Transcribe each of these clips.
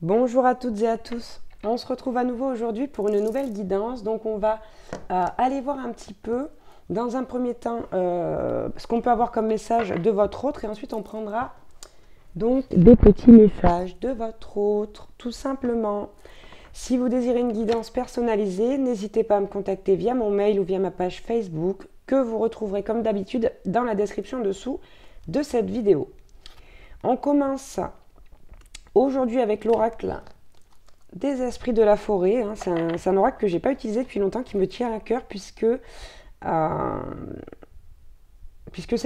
Bonjour à toutes et à tous. On se retrouve à nouveau aujourd'hui pour une nouvelle guidance. Donc on va aller voir un petit peu dans un premier temps ce qu'on peut avoir comme message de votre autre et ensuite on prendra donc des petits messages de votre autre tout simplement. Si vous désirez une guidance personnalisée, n'hésitez pas à me contacter via mon mail ou via ma page Facebook que vous retrouverez comme d'habitude dans la description dessous de cette vidéo. On commence aujourd'hui avec l'oracle des esprits de la forêt. Hein. C'est un oracle que j'ai pas utilisé depuis longtemps, qui me tient à cœur puisque c'est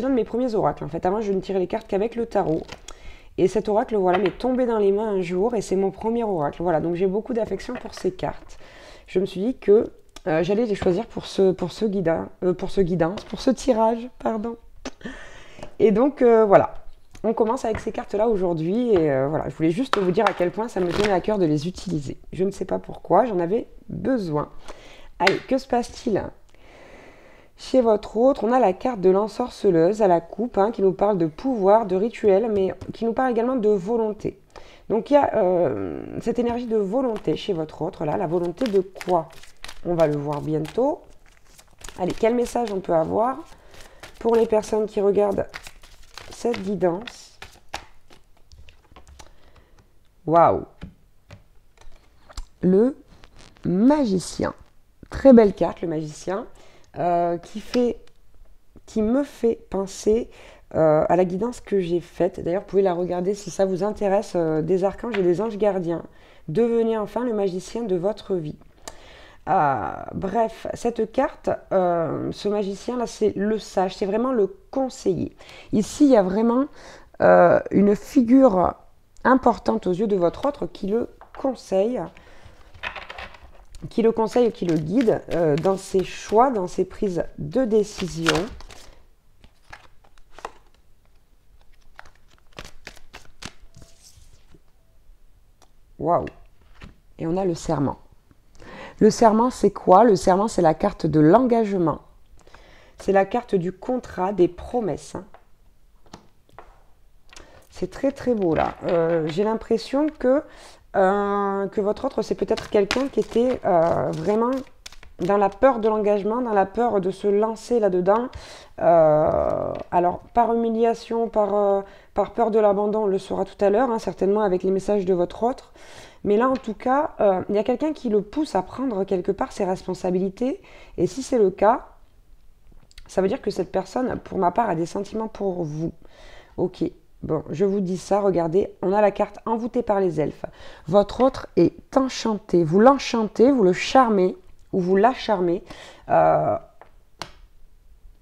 l'un de mes premiers oracles. En fait, avant, je ne tirais les cartes qu'avec le tarot. Et cet oracle, voilà, m'est tombé dans les mains un jour et c'est mon premier oracle. Voilà, donc j'ai beaucoup d'affection pour ces cartes. Je me suis dit que j'allais les choisir pour ce tirage, pardon. Et donc voilà, on commence avec ces cartes-là aujourd'hui et voilà, je voulais juste vous dire à quel point ça me tenait à cœur de les utiliser. Je ne sais pas pourquoi, j'en avais besoin. Allez, que se passe-t-il chez votre autre? On a la carte de l'ensorceleuse à la coupe, hein, qui nous parle de pouvoir, de rituel, mais qui nous parle également de volonté. Donc il y a cette énergie de volonté chez votre autre, là. La volonté de quoi? On va le voir bientôt. Allez, quel message on peut avoir pour les personnes qui regardent cette guidance? Waouh! Le magicien. Très belle carte, le magicien, qui me fait penser à la guidance que j'ai faite. D'ailleurs, vous pouvez la regarder si ça vous intéresse, des archanges et des anges gardiens. Devenez enfin le magicien de votre vie. Bref, cette carte, ce magicien-là, c'est le sage, c'est vraiment le conseiller. Ici, il y a vraiment une figure importante aux yeux de votre autre qui le conseille, qui le guide dans ses choix, dans ses prises de décision. Waouh! Et on a le serment. Le serment, c'est quoi? Le serment, c'est la carte de l'engagement. C'est la carte du contrat, des promesses. C'est très très beau là. J'ai l'impression que votre autre, c'est peut-être quelqu'un qui était vraiment dans la peur de l'engagement, dans la peur de se lancer là-dedans. Alors, par humiliation, par peur de l'abandon, on le saura tout à l'heure, hein, certainement avec les messages de votre autre. Mais là, en tout cas, il y a quelqu'un qui le pousse à prendre quelque part ses responsabilités. Et si c'est le cas, ça veut dire que cette personne, pour ma part, a des sentiments pour vous. Ok. Bon, je vous dis ça, regardez, on a la carte envoûtée par les elfes. Votre autre est enchanté. Vous l'enchantez, vous le charmez, ou vous la charmez. Et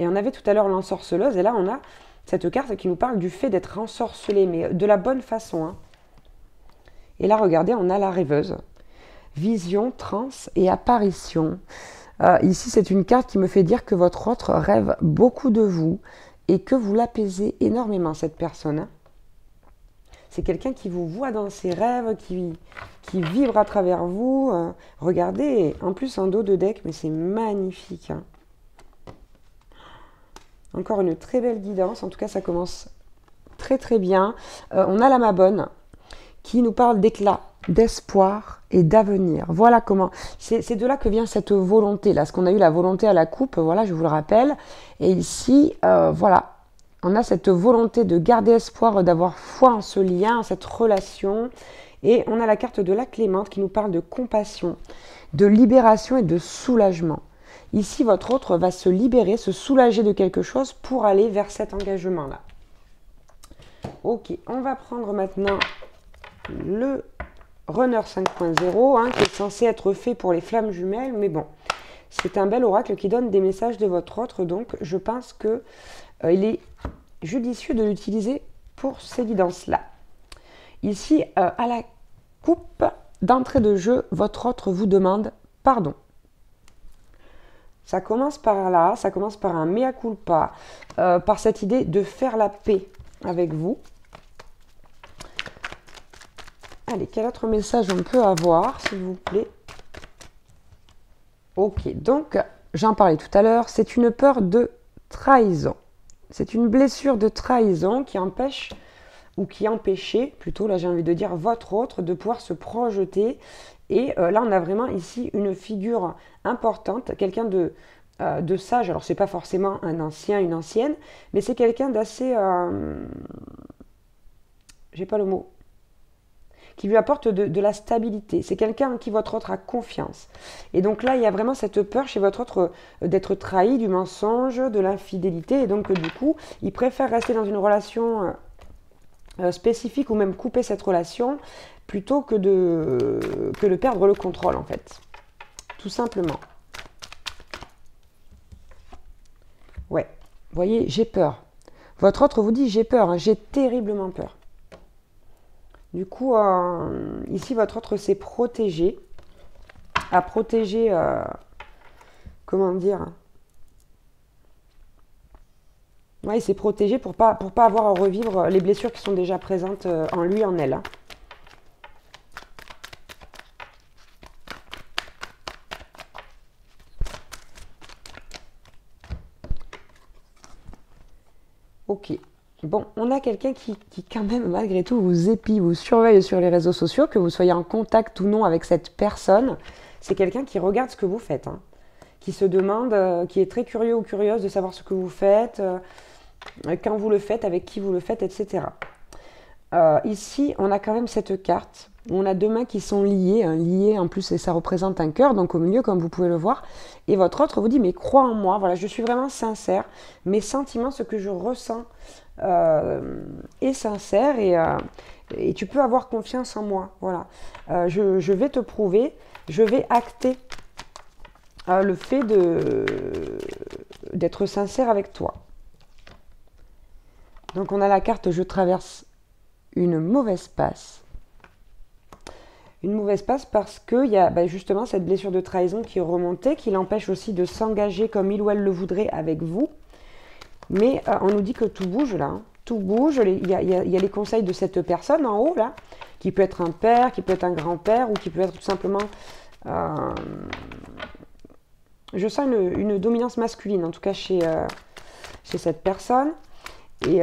on avait tout à l'heure l'ensorceleuse, et là on a cette carte qui nous parle du fait d'être ensorcelé, mais de la bonne façon. Hein. Et là, regardez, on a la rêveuse. Vision, transe et apparition. Ici, c'est une carte qui me fait dire que votre autre rêve beaucoup de vous, et que vous l'apaisez énormément, cette personne. C'est quelqu'un qui vous voit dans ses rêves, qui vibre à travers vous. Regardez, en plus en dos de deck, mais c'est magnifique. Hein. Encore une très belle guidance, en tout cas ça commence très très bien. On a la Mabonne qui nous parle d'éclat, d'espoir et d'avenir. Voilà comment, c'est de là que vient cette volonté, là, ce qu'on a eu la volonté à la coupe, voilà, je vous le rappelle. Et ici, voilà, on a cette volonté de garder espoir, d'avoir foi en ce lien, en cette relation. Et on a la carte de la Clémente qui nous parle de compassion, de libération et de soulagement. Ici, votre autre va se libérer, se soulager de quelque chose pour aller vers cet engagement-là. Ok, on va prendre maintenant le Runner 5.0, hein, qui est censé être fait pour les flammes jumelles, mais bon, c'est un bel oracle qui donne des messages de votre autre, donc je pense que il est judicieux de l'utiliser pour ces guidances-là. Ici, à la coupe d'entrée de jeu, votre autre vous demande pardon. Ça commence par là, ça commence par un mea culpa, par cette idée de faire la paix avec vous. Allez, quel autre message on peut avoir, s'il vous plaît? Ok, donc, j'en parlais tout à l'heure, c'est une peur de trahison. C'est une blessure de trahison qui empêche ou qui empêchait, plutôt là j'ai envie de dire, votre autre de pouvoir se projeter. Et là on a vraiment ici une figure importante, quelqu'un de sage. Alors c'est pas forcément un ancien, une ancienne, mais c'est quelqu'un d'assez... j'ai pas le mot, qui lui apporte de la stabilité. C'est quelqu'un en qui votre autre a confiance. Et donc là, il y a vraiment cette peur chez votre autre d'être trahi, du mensonge, de l'infidélité. Et donc, du coup, il préfère rester dans une relation spécifique ou même couper cette relation plutôt que de perdre le contrôle, en fait. Tout simplement. Ouais. Vous voyez, j'ai peur. Votre autre vous dit, j'ai peur, hein, j'ai terriblement peur. Du coup, ici, votre autre s'est protégé, a protégé, comment dire, ouais, il s'est protégé pour pas avoir à revivre les blessures qui sont déjà présentes en lui, en elle. Hein. Ok. Bon, on a quelqu'un qui quand même, malgré tout, vous épie, vous surveille sur les réseaux sociaux, que vous soyez en contact ou non avec cette personne. C'est quelqu'un qui regarde ce que vous faites, hein, qui se demande, qui est très curieux ou curieuse de savoir ce que vous faites, quand vous le faites, avec qui vous le faites, etc. Ici, on a quand même cette carte où on a deux mains qui sont liées, hein, liées en plus, et ça représente un cœur, donc au milieu, comme vous pouvez le voir. Et votre autre vous dit, mais crois en moi, voilà, je suis vraiment sincère, mes sentiments, ce que je ressens est sincère et tu peux avoir confiance en moi. Voilà. Je vais te prouver, je vais acter le fait d'être sincère avec toi. Donc on a la carte je traverse une mauvaise passe. Une mauvaise passe parce qu'il y a justement cette blessure de trahison qui est remontée, qui l'empêche aussi de s'engager comme il ou elle le voudrait avec vous. Mais on nous dit que tout bouge là, hein. Tout bouge. Il y a les conseils de cette personne en haut là, qui peut être un père, qui peut être un grand-père ou qui peut être tout simplement... je sens une dominance masculine, en tout cas chez cette personne. Et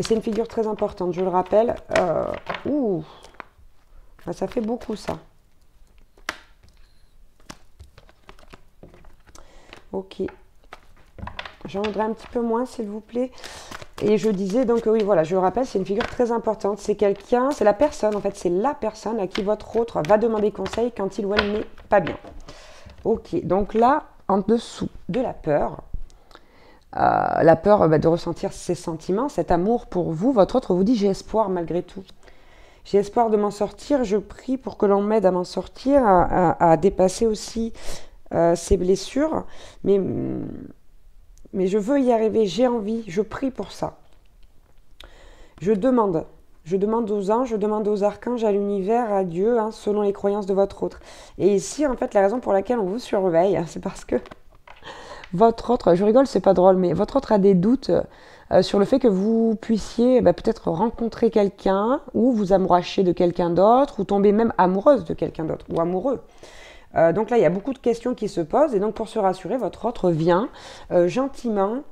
c'est une figure très importante, je le rappelle. Ça fait beaucoup ça. Ok. J'en voudrais un petit peu moins, s'il vous plaît. Et je disais donc, oui, voilà, je le rappelle, c'est une figure très importante. C'est quelqu'un, c'est la personne, en fait, c'est la personne à qui votre autre va demander conseil quand il ou elle n'est pas bien. Ok, donc là, en dessous de la peur de ressentir ses sentiments, cet amour pour vous, votre autre vous dit, j'ai espoir malgré tout. J'ai espoir de m'en sortir, je prie pour que l'on m'aide à m'en sortir, à dépasser aussi ces blessures. Mais je veux y arriver, j'ai envie, je prie pour ça. Je demande aux anges, je demande aux archanges, à l'univers, à Dieu, hein, selon les croyances de votre autre. Et ici, en fait, la raison pour laquelle on vous surveille, c'est parce que votre autre, je rigole, c'est pas drôle, mais votre autre a des doutes sur le fait que vous puissiez peut-être rencontrer quelqu'un, ou vous amouracher de quelqu'un d'autre, ou tomber même amoureuse de quelqu'un d'autre, ou amoureux. Donc là, il y a beaucoup de questions qui se posent. Et donc, pour se rassurer, votre autre vient gentiment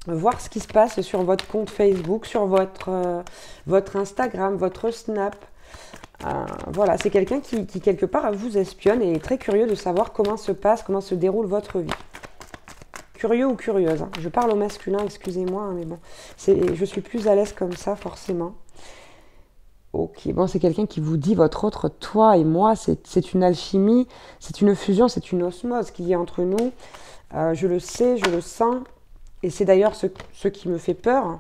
voir ce qui se passe sur votre compte Facebook, sur votre Instagram, votre Snap. Voilà, c'est quelqu'un qui, quelque part, vous espionne et est très curieux de savoir comment se déroule votre vie. Curieux ou curieuse, hein. Je parle au masculin, excusez-moi, hein, mais bon, je suis plus à l'aise comme ça, forcément. Ok, bon, c'est quelqu'un qui vous dit, votre autre, toi et moi, c'est une alchimie, c'est une fusion, c'est une osmose qu'il y a entre nous. Je le sais, je le sens. Et c'est d'ailleurs ce qui me fait peur.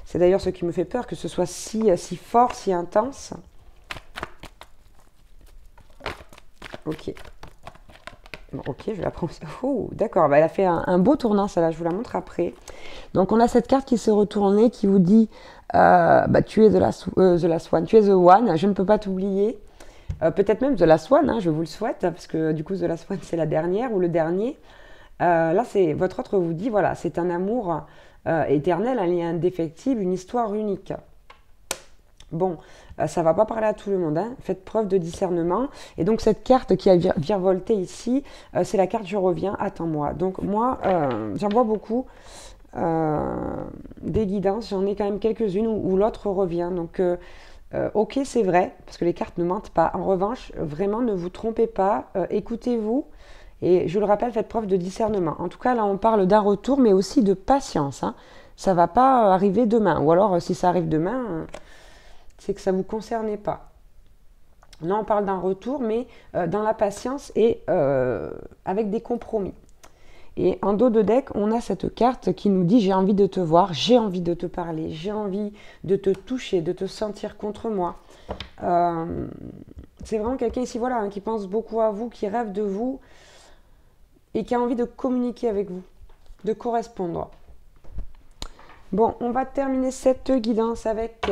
C'est d'ailleurs ce qui me fait peur, que ce soit si fort, si intense. Ok. Bon, ok, je la prends. Oh, d'accord, elle a fait un beau tournant, ça là, je vous la montre après. Donc, on a cette carte qui s'est retournée, qui vous dit... tu es the last one, tu es the one, je ne peux pas t'oublier. Peut-être même the last one, hein, je vous le souhaite, parce que du coup, the last one, c'est la dernière ou le dernier. Là, votre autre vous dit, voilà, c'est un amour éternel, un lien indéfectible, une histoire unique. Bon, ça ne va pas parler à tout le monde, hein. Faites preuve de discernement. Et donc, cette carte qui a virevolté ici, c'est la carte « Je reviens, attends-moi ». Donc, moi, j'en vois beaucoup des guidances, j'en ai quand même quelques-unes où l'autre revient. Donc, ok, c'est vrai, parce que les cartes ne mentent pas. En revanche, vraiment, ne vous trompez pas, écoutez-vous. Et je le rappelle, faites preuve de discernement. En tout cas, là, on parle d'un retour, mais aussi de patience. Hein. Ça ne va pas arriver demain. Ou alors, si ça arrive demain, c'est que ça ne vous concernait pas. Là, on parle d'un retour, mais dans la patience et avec des compromis. Et en dos de deck, on a cette carte qui nous dit « J'ai envie de te voir, j'ai envie de te parler, j'ai envie de te toucher, de te sentir contre moi. C'est vraiment quelqu'un ici, voilà, hein, qui pense beaucoup à vous, qui rêve de vous et qui a envie de communiquer avec vous, de correspondre. Bon, on va terminer cette guidance avec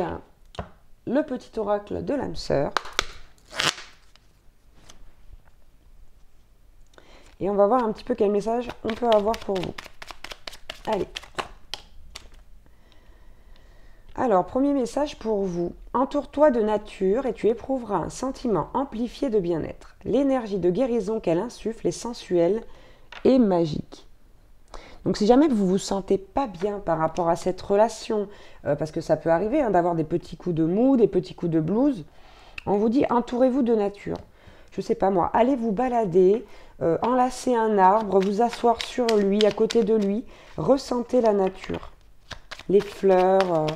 le petit oracle de l'âme sœur. Et on va voir un petit peu quel message on peut avoir pour vous. Allez. Alors, premier message pour vous. Entoure-toi de nature et tu éprouveras un sentiment amplifié de bien-être. L'énergie de guérison qu'elle insuffle est sensuelle et magique. Donc, si jamais vous vous sentez pas bien par rapport à cette relation, parce que ça peut arriver hein, d'avoir des petits coups de mou, des petits coups de blues, on vous dit entourez-vous de nature. Je sais pas moi, allez vous balader, enlacer un arbre, vous asseoir sur lui, à côté de lui, ressentez la nature, les fleurs,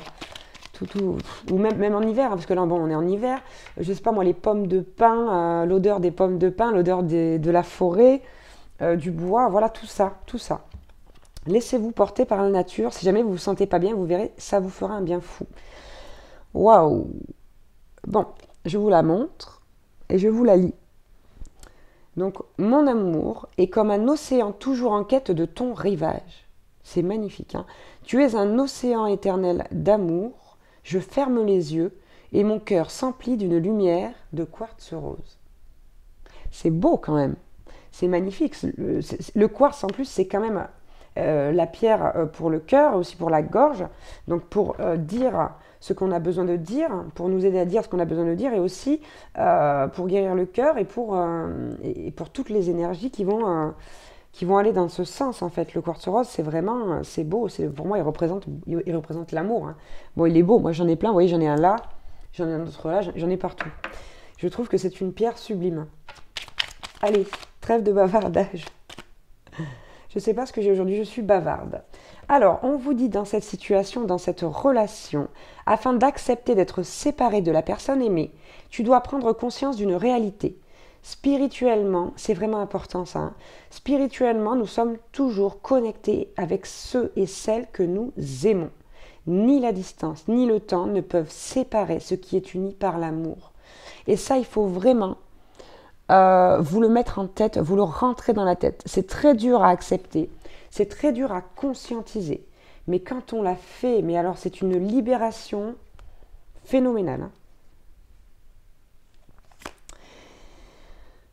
ou même en hiver, hein, parce que là, bon, on est en hiver, je sais pas moi, les pommes de pin, l'odeur des pommes de pin, l'odeur de la forêt, du bois, voilà, tout ça. Laissez-vous porter par la nature, si jamais vous vous sentez pas bien, vous verrez, ça vous fera un bien fou. Waouh! Bon, je vous la montre et je vous la lis. Donc, mon amour est comme un océan toujours en quête de ton rivage. C'est magnifique, hein? Tu es un océan éternel d'amour. Je ferme les yeux et mon cœur s'emplit d'une lumière de quartz rose. C'est beau quand même. C'est magnifique. Le quartz, en plus, c'est quand même la pierre pour le cœur, aussi pour la gorge. Donc, pour dire ce qu'on a besoin de dire, pour nous aider à dire ce qu'on a besoin de dire, et aussi pour guérir le cœur et pour toutes les énergies qui vont aller dans ce sens, en fait. Le quartz rose, c'est vraiment, c'est beau. Pour moi, il représente l'amour. Hein. Bon, il est beau. Moi, j'en ai plein. Vous voyez, j'en ai un là, j'en ai un autre là, j'en ai partout. Je trouve que c'est une pierre sublime. Allez, trêve de bavardage. Je ne sais pas ce que j'ai aujourd'hui, je suis bavarde. Alors, on vous dit dans cette situation, dans cette relation, afin d'accepter d'être séparé de la personne aimée, tu dois prendre conscience d'une réalité. Spirituellement, c'est vraiment important ça, hein. Spirituellement, nous sommes toujours connectés avec ceux et celles que nous aimons. Ni la distance, ni le temps ne peuvent séparer ce qui est uni par l'amour. Et ça, il faut vraiment vous le mettre en tête, vous le rentrer dans la tête. C'est très dur à accepter, c'est très dur à conscientiser. Mais quand on l'a fait, mais alors c'est une libération phénoménale. Hein.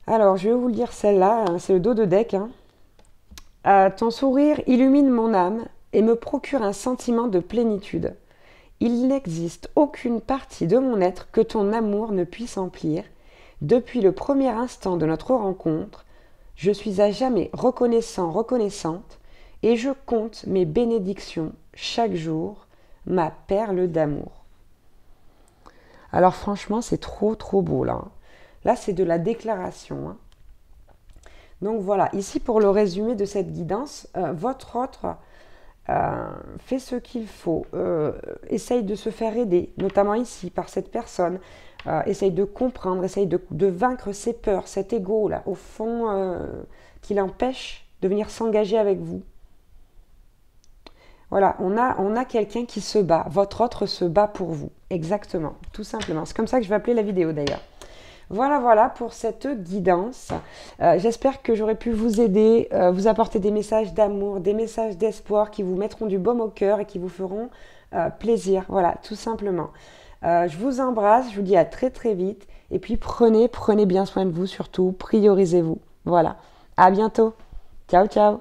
Alors, je vais vous le dire celle-là, hein, c'est le dos de deck. Hein. Ton sourire illumine mon âme et me procure un sentiment de plénitude. Il n'existe aucune partie de mon être que ton amour ne puisse emplir. Depuis le premier instant de notre rencontre, je suis à jamais reconnaissante, et je compte mes bénédictions chaque jour, ma perle d'amour. Alors franchement, c'est trop beau là. Là, c'est de la déclaration. Hein. Donc voilà, ici pour le résumé de cette guidance, votre autre fait ce qu'il faut, essaye de se faire aider, notamment ici par cette personne, essaye de comprendre, essaye de vaincre ses peurs, cet ego là, au fond, qui l'empêche de venir s'engager avec vous. Voilà, on a quelqu'un qui se bat, votre autre se bat pour vous, exactement, tout simplement. C'est comme ça que je vais appeler la vidéo d'ailleurs. Voilà pour cette guidance. J'espère que j'aurai pu vous aider, vous apporter des messages d'amour, des messages d'espoir qui vous mettront du baume au cœur et qui vous feront plaisir. Voilà, tout simplement. Je vous embrasse, je vous dis à très vite. Et puis prenez bien soin de vous surtout, priorisez-vous. Voilà, à bientôt. Ciao.